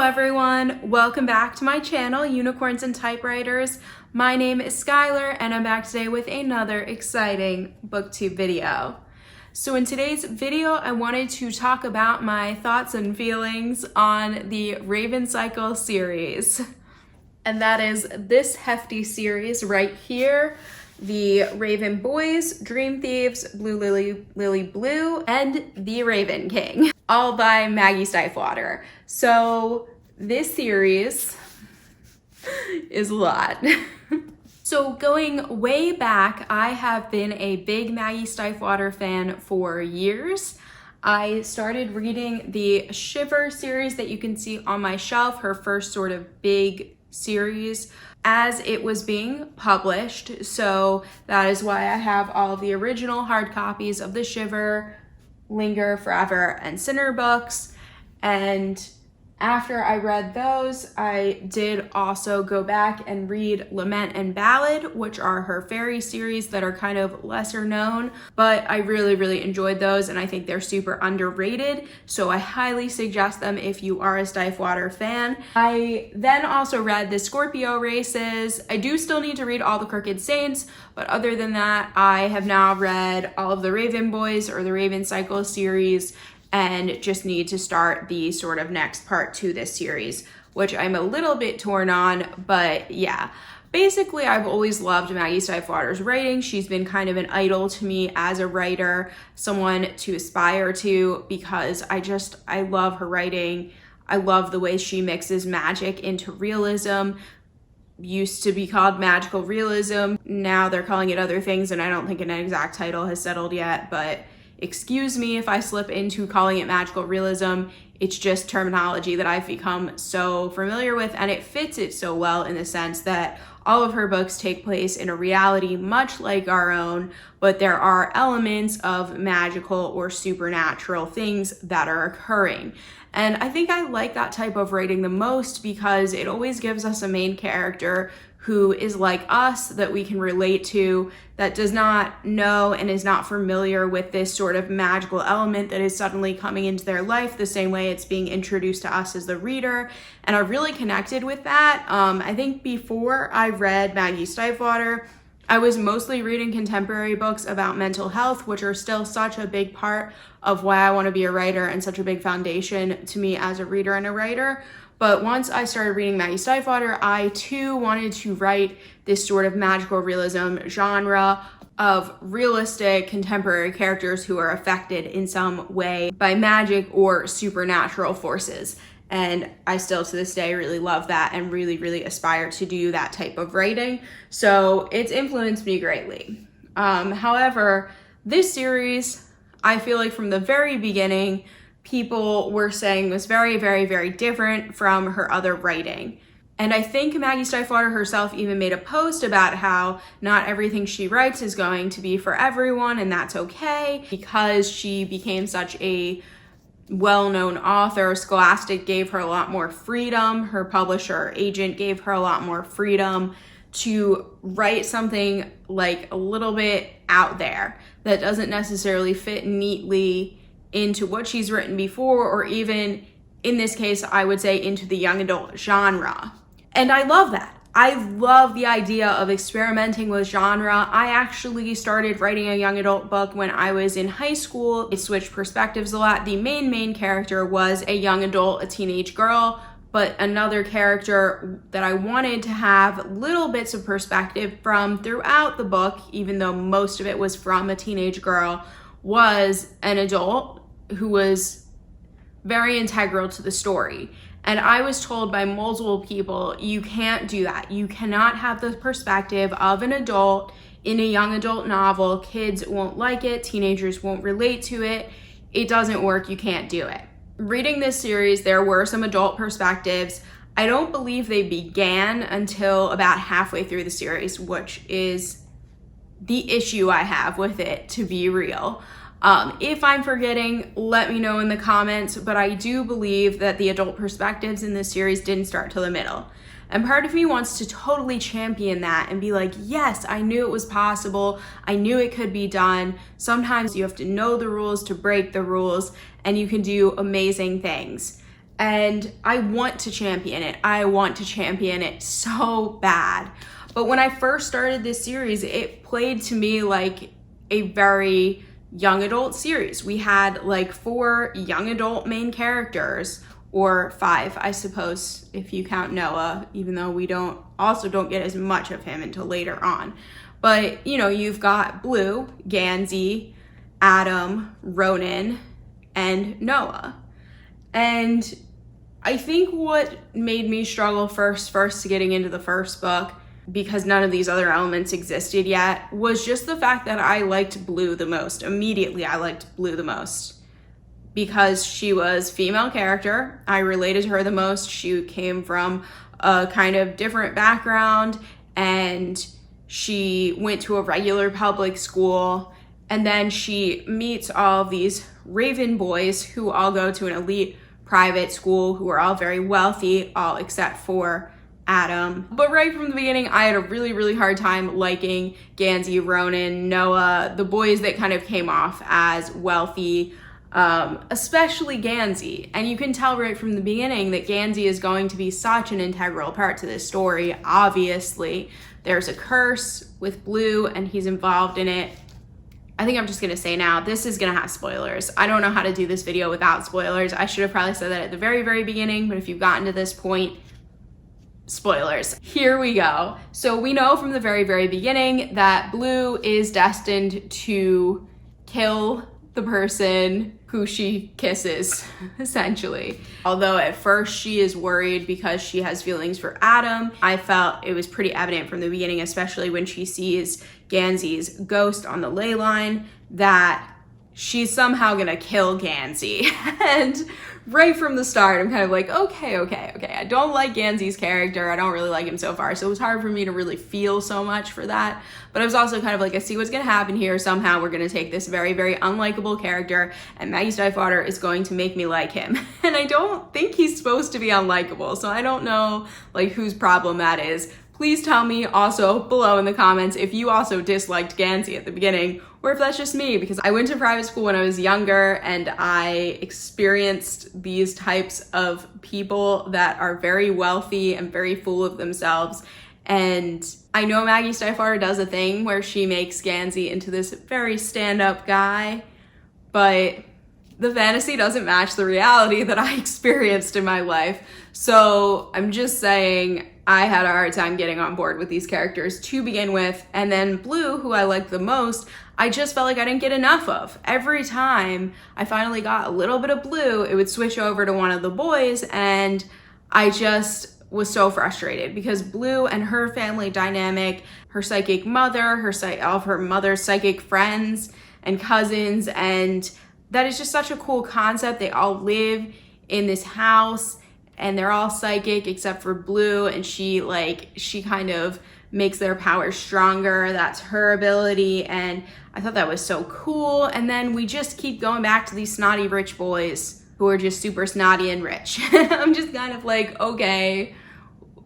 everyone, welcome back to my channel, Unicorns and Typewriters. My name is Skylar and I'm back today with another exciting booktube video. So in today's video, I wanted to talk about my thoughts and feelings on the Raven Cycle series. And that is this hefty series right here, the Raven Boys, Dream Thieves, Blue Lily Blue, and The Raven King, all by Maggie Stiefvater. So this series is a lot. So going way back, I have been a big Maggie Stiefvater fan for years. I started reading the Shiver series that you can see on my shelf, her first sort of big series, as it was being published. So that is why I have all of the original hard copies of the Shiver, Linger, Forever, and Sinner books. And after I read those, I did also go back and read Lament and Ballad, which are her fairy series that are kind of lesser known, but I really enjoyed those and I think they're super underrated. So I highly suggest them if you are a Stiefvater fan. I then also read the Scorpio races. I do still need to read all the Crooked Saints, but other than that, I have now read all of the Raven Boys or the Raven Cycle series, and just need to start the sort of next part to this series, which I'm a little bit torn on, but yeah. Basically, I've always loved Maggie Stiefvater's writing. She's been kind of an idol to me as a writer, someone to aspire to, because I love her writing. I love the way she mixes magic into realism. Used to be called magical realism. Now they're calling it other things, and I don't think an exact title has settled yet, but excuse me if I slip into calling it magical realism. It's just terminology that I've become so familiar with, and it fits it so well in the sense that all of her books take place in a reality much like our own, but there are elements of magical or supernatural things that are occurring. And I think I like that type of writing the most because it always gives us a main character who is like us, that we can relate to, that does not know and is not familiar with this sort of magical element that is suddenly coming into their life the same way it's being introduced to us as the reader. And I really connected with that. I think before I read Maggie Stiefvater, I was mostly reading contemporary books about mental health, which are still such a big part of why I want to be a writer and such a big foundation to me as a reader and a writer. But once I started reading Maggie Stiefvater, I too wanted to write this sort of magical realism genre of realistic contemporary characters who are affected in some way by magic or supernatural forces. And I still to this day really love that and really aspire to do that type of writing. So it's influenced me greatly. However, this series, I feel like from the very beginning, people were saying was very different from her other writing. And I think Maggie Stiefvater herself even made a post about how not everything she writes is going to be for everyone, and that's okay. Because she became such a well-known author, Scholastic gave her a lot more freedom. Her publisher or agent gave her a lot more freedom to write something like a little bit out there that doesn't necessarily fit neatly into what she's written before, or even in this case, I would say into the young adult genre. And I love that. I love the idea of experimenting with genre. I actually started writing a young adult book when I was in high school. It switched perspectives a lot. The main character was a young adult, a teenage girl, but another character that I wanted to have little bits of perspective from throughout the book, even though most of it was from a teenage girl, was an adult who was very integral to the story. And I was told by multiple people, you can't do that. You cannot have the perspective of an adult in a young adult novel. Kids won't like it, teenagers won't relate to it. It doesn't work, you can't do it. Reading this series, there were some adult perspectives. I don't believe they began until about halfway through the series, which is the issue I have with it, to be real. If I'm forgetting, let me know in the comments, but I do believe that the adult perspectives in this series didn't start till the middle. And part of me wants to totally champion that and be like, yes, I knew it was possible. I knew it could be done. Sometimes you have to know the rules to break the rules, and you can do amazing things. and I want to champion it. I want to champion it so bad. But when I first started this series, it played to me like a very young adult series. We had like 4 young adult main characters, or 5, I suppose, if you count Noah, even though we don't get as much of him until later on. But, you know, you've got Blue, Gansey, Adam, Ronan, and Noah. And I think what made me struggle first to getting into the first book, because none of these other elements existed yet, was just the fact that I liked Blue the most. Immediately, I liked Blue the most because she was a female character. I related to her the most. She came from a kind of different background, and she went to a regular public school, and then she meets all of these Raven boys who all go to an elite private school, who are all very wealthy, all except for Adam. But right from the beginning, I had a really hard time liking Gansey, Ronan, Noah, the boys that kind of came off as wealthy, especially Gansey. And you can tell right from the beginning that Gansey is going to be such an integral part to this story. Obviously, there's a curse with Blue and he's involved in it. I think I'm just gonna say now, this is gonna have spoilers. I don't know how to do this video without spoilers. I should have probably said that at the very beginning, but if you've gotten to this point, spoilers. Here we go. So we know from the very beginning that Blue is destined to kill the person who she kisses, essentially. Although at first she is worried because she has feelings for Adam, I felt it was pretty evident from the beginning, especially when she sees Gansey's ghost on the ley line, that she's somehow gonna kill Gansey. And right from the start, I'm kind of like, okay. I don't like Gansey's character. I don't really like him so far. So it was hard for me to really feel so much for that. But I was also kind of like, I see what's gonna happen here. Somehow we're gonna take this very unlikable character and Maggie Stiefvater is going to make me like him. And I don't think he's supposed to be unlikable. So I don't know like whose problem that is. Please tell me also below in the comments if you also disliked Gansey at the beginning, or if that's just me, because I went to private school when I was younger and I experienced these types of people that are very wealthy and very full of themselves. And I know Maggie Stiefvater does a thing where she makes Gansey into this very stand-up guy, but the fantasy doesn't match the reality that I experienced in my life. So I'm just saying, I had a hard time getting on board with these characters to begin with. And then Blue, who I liked the most, I just felt like I didn't get enough of. Every time I finally got a little bit of Blue, it would switch over to one of the boys, and I just was so frustrated because Blue and her family dynamic, her psychic mother, all of her mother's psychic friends and cousins, and that is just such a cool concept. They all live in this house and they're all psychic except for Blue, and she kind of makes their power stronger. That's her ability, and I thought that was so cool. And then we just keep going back to these snotty rich boys who are just super snotty and rich. I'm just kind of like, okay.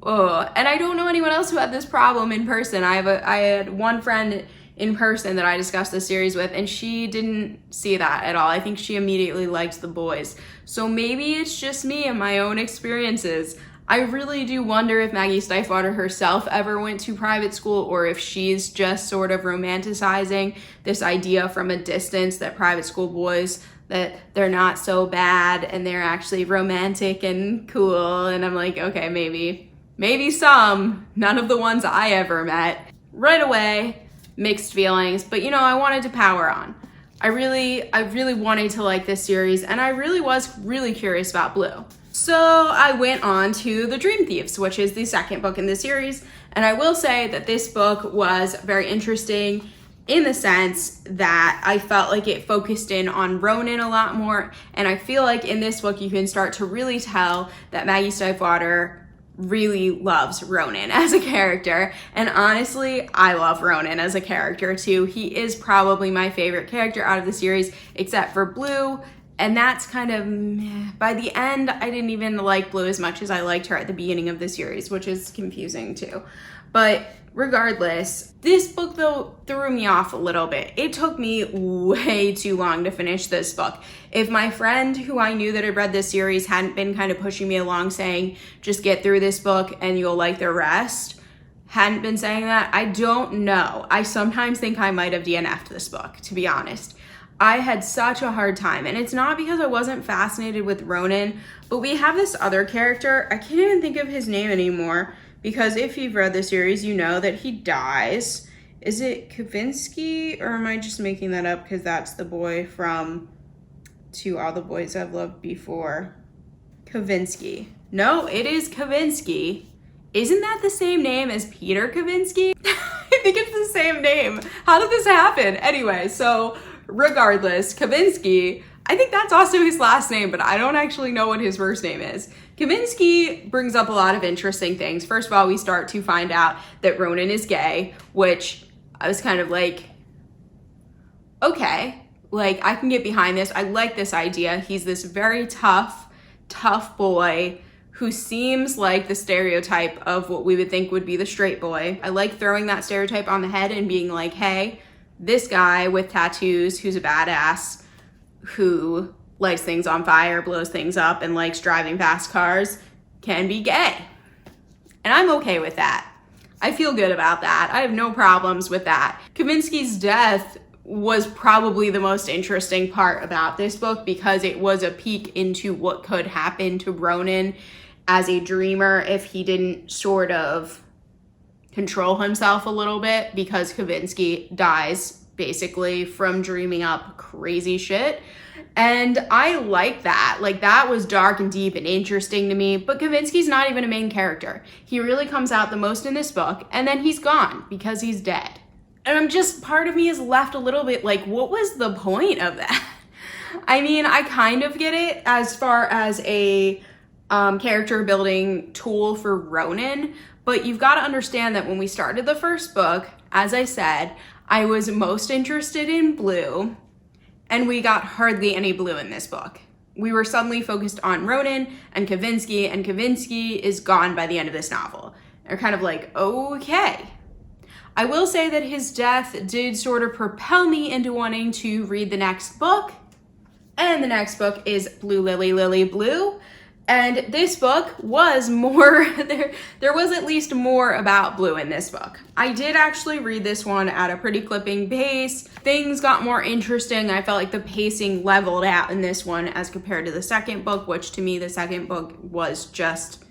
Oh. And I don't know anyone else who had this problem in person. I had one friend in person that I discussed this series with, and she didn't see that at all. I think she immediately liked the boys. So maybe it's just me and my own experiences. I really do wonder if Maggie Stiefvater herself ever went to private school, or if she's just sort of romanticizing this idea from a distance that private school boys, that they're not so bad and they're actually romantic and cool. And I'm like, okay, maybe some, none of the ones I ever met. Right away, mixed feelings, but you know, I wanted to power on. I really wanted to like this series, and I was really curious about Blue. So I went on to the Dream Thieves, which is the second book in the series, and I will say that this book was very interesting in the sense that I felt like it focused in on Ronan a lot more, and I feel like in this book you can start to really tell that Maggie Stiefvater really loves Ronan as a character. And honestly, I love Ronan as a character too. He is probably my favorite character out of the series, except for Blue. And that's kind of meh. By the end, I didn't even like Blue as much as I liked her at the beginning of the series, which is confusing too. But regardless, this book though threw me off a little bit. It took me way too long to finish this book. If my friend who I knew that had read this series hadn't been kind of pushing me along saying, just get through this book and you'll like the rest, hadn't been saying that, I don't know. I sometimes think I might have DNF'd this book, to be honest. I had such a hard time, and it's not because I wasn't fascinated with Ronan, but we have this other character. I can't even think of his name anymore, because if you've read the series, you know that he dies. Is it Kavinsky, or am I just making that up because that's the boy from To All the Boys I've Loved Before? Kavinsky. No, it is Kavinsky. Isn't that the same name as Peter Kavinsky? I think it's the same name. How did this happen? Anyway, so regardless, Kavinsky, I think that's also his last name, but I don't actually know what his first name is. Kavinsky brings up a lot of interesting things. First of all, we start to find out that Ronan is gay, which I was kind of like, okay, like I can get behind this. I like this idea. He's this very tough boy who seems like the stereotype of what we would think would be the straight boy. I like throwing that stereotype on the head and being like, hey, this guy with tattoos who's a badass, who lights things on fire, blows things up, and likes driving fast cars can be gay. And I'm okay with that. I feel good about that. I have no problems with that. Kavinsky's death was probably the most interesting part about this book because it was a peek into what could happen to Ronan as a dreamer if he didn't sort of control himself a little bit, because Kavinsky dies basically from dreaming up crazy shit. And I like that. Like, that was dark and deep and interesting to me, but Kavinsky's not even a main character. He really comes out the most in this book, and then he's gone because he's dead. And I'm just, part of me is left a little bit like, what was the point of that? I mean, I kind of get it as far as a character building tool for Ronan, but you've got to understand that when we started the first book, as I said, I was most interested in Blue, and we got hardly any Blue in this book. We were suddenly focused on Ronan and Kavinsky is gone by the end of this novel. They're kind of like, okay. I will say that his death did sort of propel me into wanting to read the next book, and the next book is Blue Lily Lily Blue. And this book was more, there was at least more about Blue in this book. I did actually read this one at a pretty clipping pace. Things got more interesting. I felt like the pacing leveled out in this one as compared to the second book, which to me, the second book was just,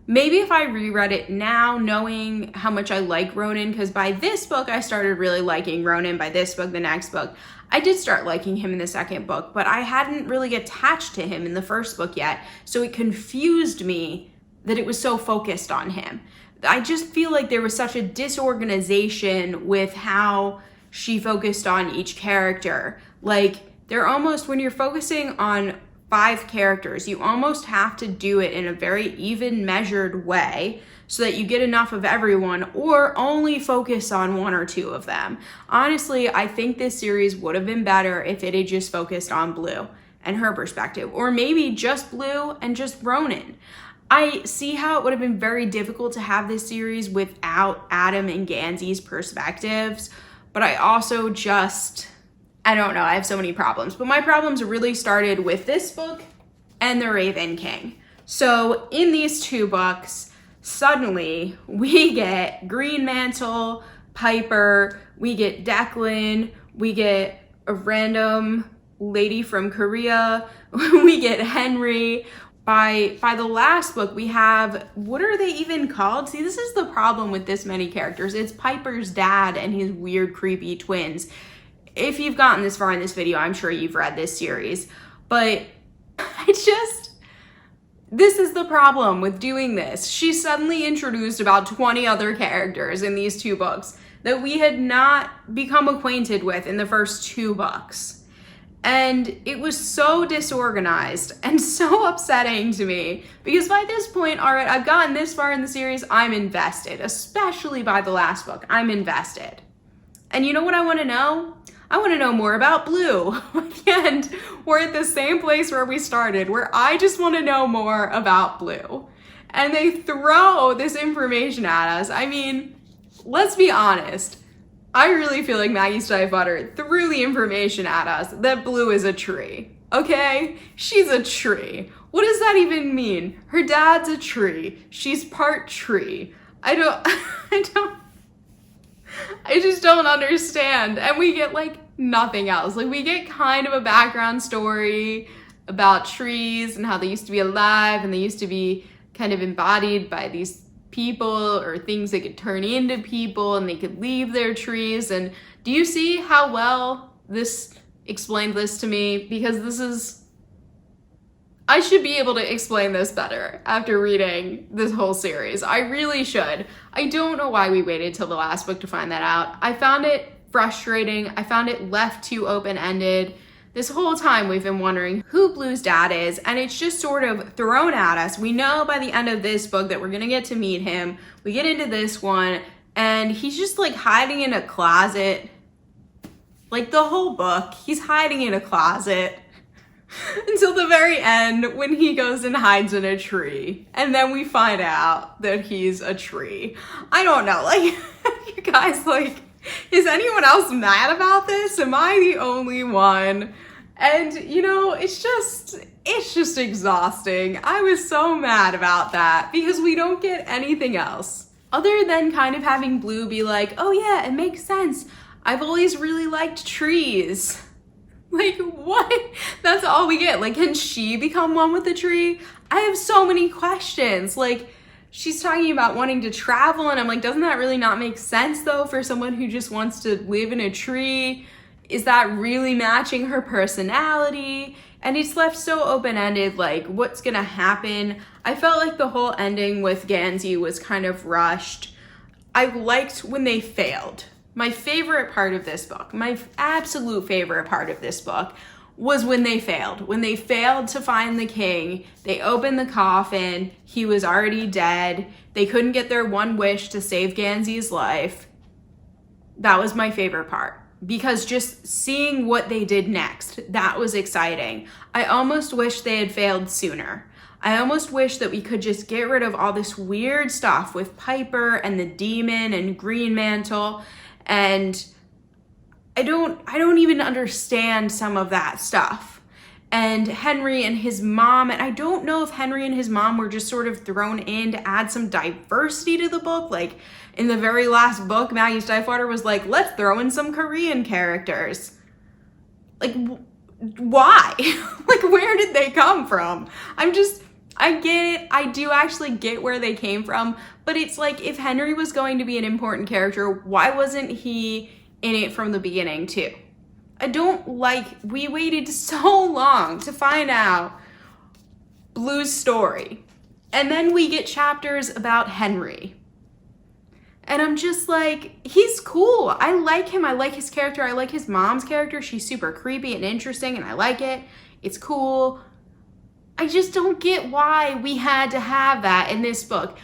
maybe if I reread it now, knowing how much I like Ronan, because by this book, I started really liking Ronan. By this book, the next book, I did start liking him in the second book, but I hadn't really attached to him in the first book yet, so it confused me that it was so focused on him. I just feel like there was such a disorganization with how she focused on each character. Like, they're almost, when you're focusing on 5 characters, you almost have to do it in a very even measured way so that you get enough of everyone, or only focus on 1 or 2 of them. Honestly, I think this series would have been better if it had just focused on Blue and her perspective, or maybe just Blue and just Ronan. I see how it would have been very difficult to have this series without Adam and Gansy's perspectives, but I also just, I don't know, I have so many problems. But my problems really started with this book and The Raven King. So in these 2 books, suddenly we get Green Mantle, Piper, we get Declan, we get a random lady from Korea, we get Henry. By the last book, we have, what are they even called? See, this is the problem with this many characters. It's Piper's dad and his weird, creepy twins. If you've gotten this far in this video, I'm sure you've read this series, but this is the problem with doing this. She suddenly introduced about 20 other characters in these 2 books that we had not become acquainted with in the first 2 books. And it was so disorganized and so upsetting to me, because by this point, all right, I've gotten this far in the series, I'm invested, especially by the last book, I'm invested. And you know what I want to know? I want to know more about Blue. At the end, we're at the same place where we started, where I just want to know more about Blue. And they throw this information at us. I mean, let's be honest. I really feel like Maggie Stiefvater threw the information at us that Blue is a tree. Okay? She's a tree. What does that even mean? Her dad's a tree. She's part tree. I just don't understand. And we get like nothing else. Like we get kind of a background story about trees and how they used to be alive and they used to be kind of embodied by these people or things that could turn into people and they could leave their trees. And do you see how well this explained this to me? Because I should be able to explain this better after reading this whole series. I really should. I don't know why we waited till the last book to find that out. I found it frustrating. I found it left too open-ended. This whole time we've been wondering who Blue's dad is, and it's just sort of thrown at us. We know by the end of this book that we're gonna get to meet him. We get into this one, and he's just like hiding in a closet. Like the whole book, he's hiding in a closet until the very end when he goes and hides in a tree. And then we find out that he's a tree. I don't know, like, you guys, like, is anyone else mad about this? Am I the only one? And, you know, it's just exhausting. I was so mad about that because we don't get anything else other than kind of having Blue be like, oh yeah, it makes sense. I've always really liked trees. Like, what? That's all we get. Like, can she become one with the tree? I have so many questions. Like, she's talking about wanting to travel, and I'm like, doesn't that really not make sense, though, for someone who just wants to live in a tree? Is that really matching her personality? And it's left so open-ended, like, what's gonna happen? I felt like the whole ending with Gansey was kind of rushed. I liked when they failed. My favorite part of this book, my absolute favorite part of this book, was when they failed. When they failed to find the king, they opened the coffin, he was already dead, they couldn't get their one wish to save Gansey's life. That was my favorite part. Because just seeing what they did next, that was exciting. I almost wish they had failed sooner. I almost wish that we could just get rid of all this weird stuff with Piper and the demon and Green Mantle. And I don't even understand some of that stuff. And Henry and his mom, and I don't know if Henry and his mom were just sort of thrown in to add some diversity to the book. Like in the very last book, Maggie Stiefvater was like, let's throw in some Korean characters. Like, why? Like, where did they come from? I get it. I do actually get where they came from, but it's like if Henry was going to be an important character, why wasn't he in it from the beginning too? We waited so long to find out Blue's story. And then we get chapters about Henry. And I'm just like, he's cool. I like him. I like his character. I like his mom's character. She's super creepy and interesting and I like it. It's cool. I just don't get why we had to have that in this book.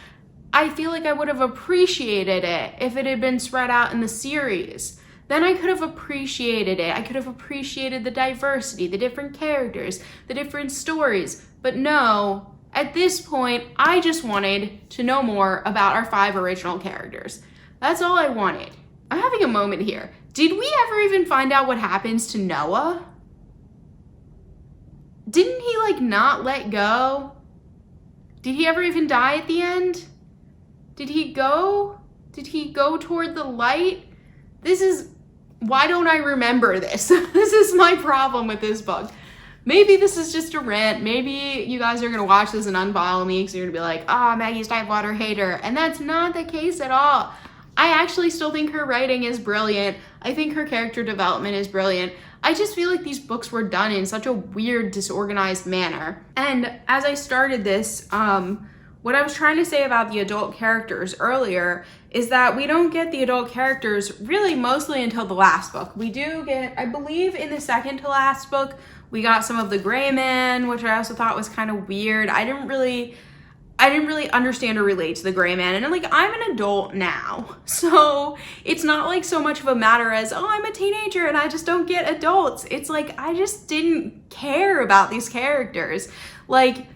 I feel like I would have appreciated it if it had been spread out in the series. Then I could have appreciated it. I could have appreciated the diversity, the different characters, the different stories. But no, at this point, I just wanted to know more about our 5 original characters. That's all I wanted. I'm having a moment here. Did we ever even find out what happens to Noah? Didn't he like not let go? Did he ever even die at the end? Did he go toward the light? Why don't I remember this? This is my problem with this book. Maybe this is just a rant. Maybe you guys are gonna watch this and unfollow me because you're gonna be like, oh, Maggie Stiefvater hater. And that's not the case at all. I actually still think her writing is brilliant. I think her character development is brilliant. I just feel like these books were done in such a weird, disorganized manner. And as I started this, what I was trying to say about the adult characters earlier is that we don't get the adult characters really mostly until the last book. We do get, I believe in the second to last book, we got some of the Gray Man, which I also thought was kind of weird. I I didn't really understand or relate to the gray man. And like, I'm an adult now. So it's not like so much of a matter as, oh, I'm a teenager and I just don't get adults. It's like, I just didn't care about these characters. Like,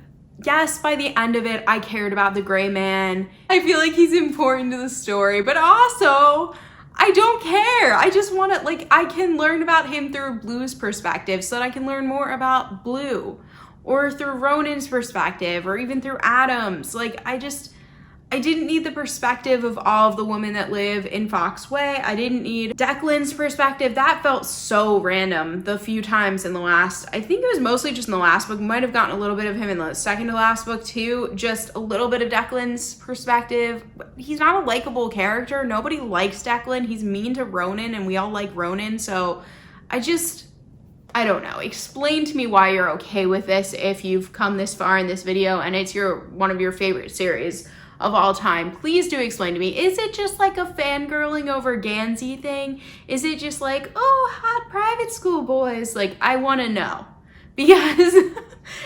yes, by the end of it, I cared about the gray man. I feel like he's important to the story, but also I don't care. I just want to, like, I can learn about him through Blue's perspective so that I can learn more about Blue, or through Ronan's perspective, or even through Adam's. Like, I didn't need the perspective of all of the women that live in Fox Way. I didn't need Declan's perspective. That felt so random the few times in the last, I think it was mostly just in the last book. Might have gotten a little bit of him in the second to last book too. Just a little bit of Declan's perspective. He's not a likable character. Nobody likes Declan. He's mean to Ronan and we all like Ronan. So I don't know. Explain to me why you're okay with this if you've come this far in this video and it's one of your favorite series of all time. Please do explain to me. Is it just like a fangirling over Gansey thing? Is it just like, oh, hot private school boys? Like, I want to know. Because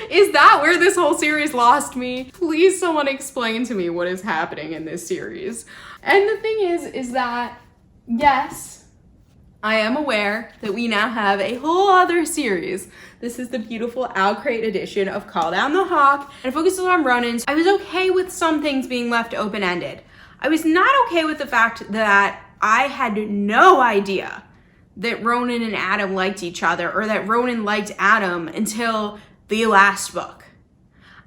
is that where this whole series lost me? Please someone explain to me what is happening in this series. And the thing is that, yes, I am aware that we now have a whole other series. This is the beautiful Owlcrate edition of Call Down the Hawk, and it focuses on Ronan. I was okay with some things being left open-ended. I was not okay with the fact that I had no idea that Ronan and Adam liked each other, or that Ronan liked Adam until the last book.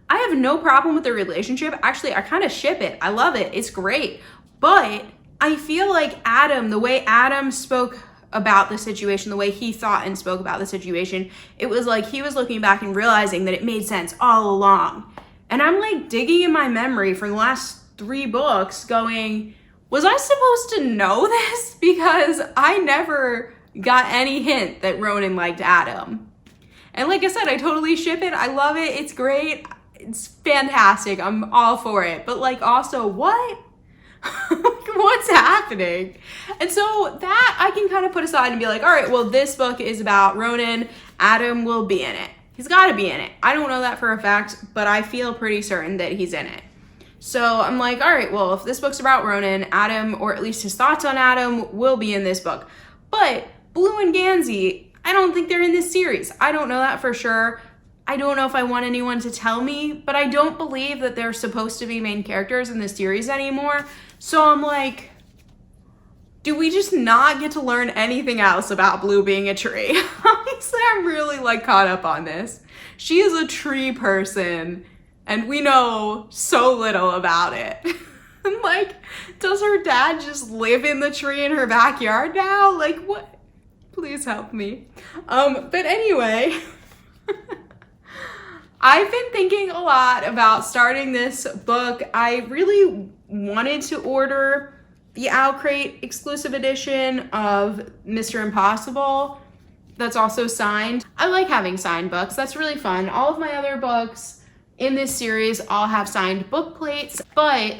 I have no problem with the relationship. Actually, I kind of ship it. I love it. It's great. But I feel like Adam, the way Adam spoke about the situation, the way he thought and spoke about the situation, it was like he was looking back and realizing that it made sense all along. And I'm like digging in my memory for the last 3 books going, was I supposed to know this? Because I never got any hint that Ronan liked Adam. And like I said, I totally ship it. I love it. It's great. It's fantastic. I'm all for it. But like, also, what? What's happening? And so that I can kind of put aside and be like, all right, well, this book is about Ronan. Adam will be in it. He's got to be in it. I don't know that for a fact, but I feel pretty certain that he's in it. So I'm like, all right, well, if this book's about Ronan, Adam, or at least his thoughts on Adam, will be in this book. But Blue and Gansey, I don't think they're in this series. I don't know that for sure. I don't know if I want anyone to tell me, but I don't believe that they're supposed to be main characters in this series anymore. So I'm like, do we just not get to learn anything else about Blue being a tree? Honestly, I'm really like caught up on this. She is a tree person and we know so little about it. Like, does her dad just live in the tree in her backyard now? Like, what? Please help me. But anyway, I've been thinking a lot about starting this book. I really wanted to order the Owlcrate exclusive edition of Mr. Impossible that's also signed. I like having signed books. That's really fun. All of my other books in this series all have signed book plates, but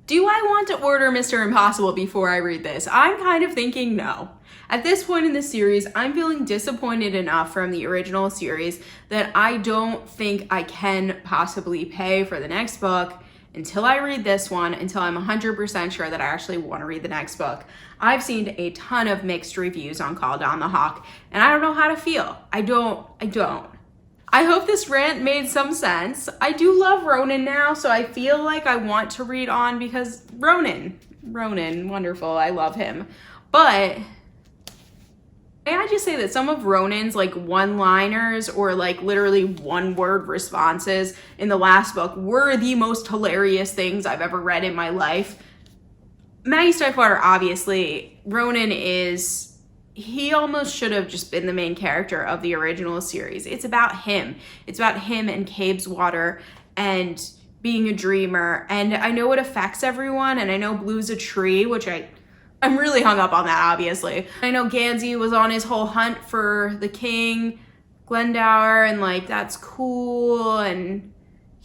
do I want to order Mr. Impossible before I read this? I'm kind of thinking no. At this point in the series, I'm feeling disappointed enough from the original series that I don't think I can possibly pay for the next book until I read this one, until I'm 100% sure that I actually want to read the next book. I've seen a ton of mixed reviews on Call Down the Hawk, and I don't know how to feel. I don't. I hope this rant made some sense. I do love Ronan now, so I feel like I want to read on because Ronan, wonderful, I love him. But may I just say that some of Ronan's like one-liners or like literally one-word responses in the last book were the most hilarious things I've ever read in my life. Maggie Stiefvater, obviously, Ronan he almost should have just been the main character of the original series. It's about him. It's about him and Cabe's Water and being a dreamer. And I know it affects everyone, and I know Blue's a tree, which I'm really hung up on that, obviously. I know Gansey was on his whole hunt for the king, Glendower, and like, that's cool, and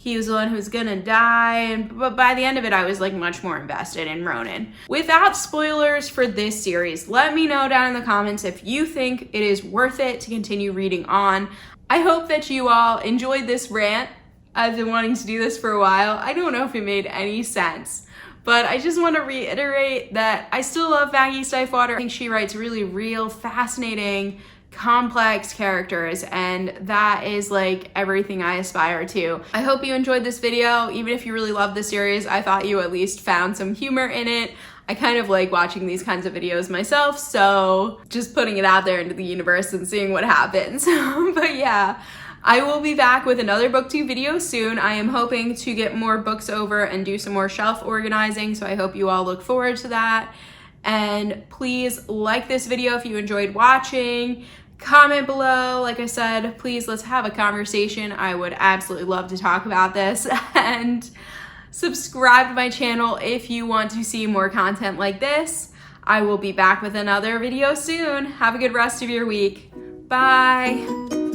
he was the one who's gonna die, but by the end of it, I was like much more invested in Ronan. Without spoilers for this series, let me know down in the comments if you think it is worth it to continue reading on. I hope that you all enjoyed this rant. I've been wanting to do this for a while. I don't know if it made any sense, but I just want to reiterate that I still love Maggie Stiefvater. I think she writes really real, fascinating, complex characters, and that is like everything I aspire to. I hope you enjoyed this video. Even if you really love the series, I thought you at least found some humor in it. I kind of like watching these kinds of videos myself, so just putting it out there into the universe and seeing what happens. But yeah, I will be back with another booktube video soon. I am hoping to get more books over and do some more shelf organizing, so I hope you all look forward to that. And please like this video if you enjoyed watching. Comment below. Like I said, please let's have a conversation. I would absolutely love to talk about this. And subscribe to my channel if you want to see more content like this. I will be back with another video soon. Have a good rest of your week. Bye.